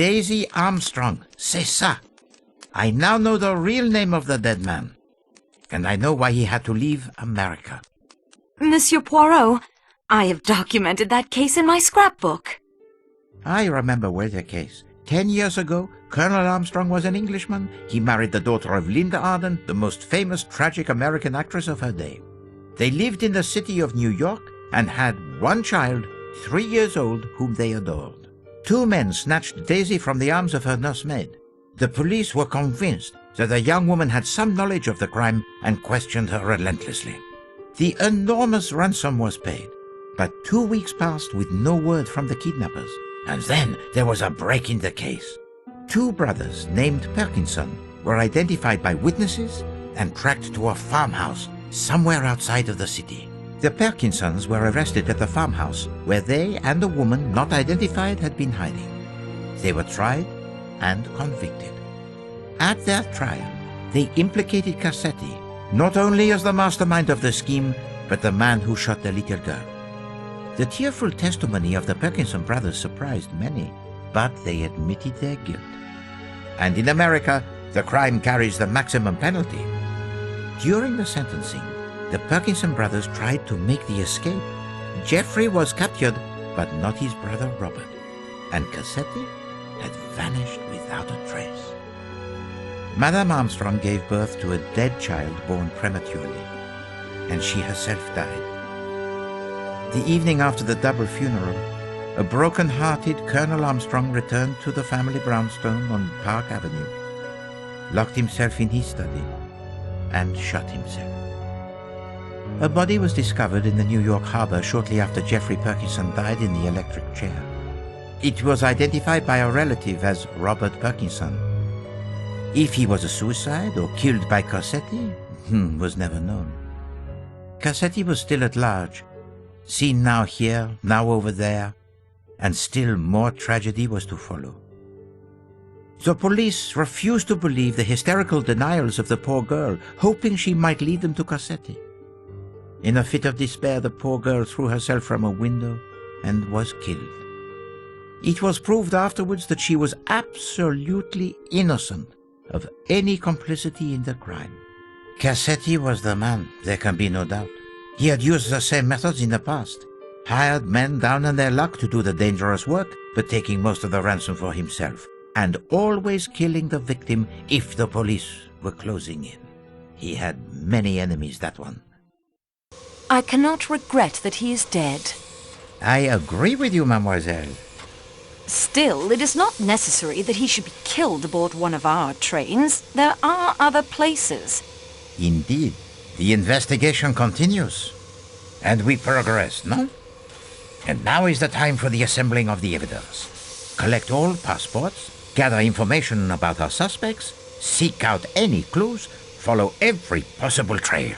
Daisy Armstrong, c'est ça. I now know the real name of the dead man. And I know why he had to leave America. Monsieur Poirot, I have documented that case in my scrapbook. I remember well the case. 10 years ago, Colonel Armstrong was an Englishman. He married the daughter of Linda Arden, the most famous tragic American actress of her day. They lived in the city of New York and had one child, 3 years old, whom they adored. 2 men snatched Daisy from the arms of her nursemaid. The police were convinced that the young woman had some knowledge of the crime and questioned her relentlessly. The enormous ransom was paid, but 2 weeks passed with no word from the kidnappers. And then there was a break in the case. 2 brothers named Perkinson were identified by witnesses and tracked to a farmhouse somewhere outside of the city. The Perkinsons were arrested at the farmhouse where they and a woman not identified had been hiding. They were tried and convicted. At their trial, they implicated Cassetti, not only as the mastermind of the scheme, but the man who shot the little girl. The tearful testimony of the Perkinson brothers surprised many, but they admitted their guilt. And in America, the crime carries the maximum penalty. During the sentencing, the Perkinson brothers tried to make the escape. Jeffrey was captured, but not his brother Robert. And Cassetti had vanished without a trace. Madame Armstrong gave birth to a dead child born prematurely, and she herself died. The evening after the double funeral, a broken-hearted Colonel Armstrong returned to the family brownstone on Park Avenue, locked himself in his study, and shot himself. A body was discovered in the New York harbor shortly after Jeffrey Perkinson died in the electric chair. It was identified by a relative as Robert Perkinson. If he was a suicide or killed by Cassetti, was never known. Cassetti was still at large, seen now here, now over there, and still more tragedy was to follow. The police refused to believe the hysterical denials of the poor girl, hoping she might lead them to Cassetti. In a fit of despair, the poor girl threw herself from a window and was killed. It was proved afterwards that she was absolutely innocent of any complicity in the crime. Cassetti was the man, there can be no doubt. He had used the same methods in the past, hired men down on their luck to do the dangerous work, but taking most of the ransom for himself, and always killing the victim if the police were closing in. He had many enemies, that one. I cannot regret that he is dead. I agree with you, mademoiselle. Still, it is not necessary that he should be killed aboard one of our trains. There are other places. Indeed. The investigation continues. And we progress, no? And now is the time for the assembling of the evidence. Collect all passports, gather information about our suspects, seek out any clues, follow every possible trail.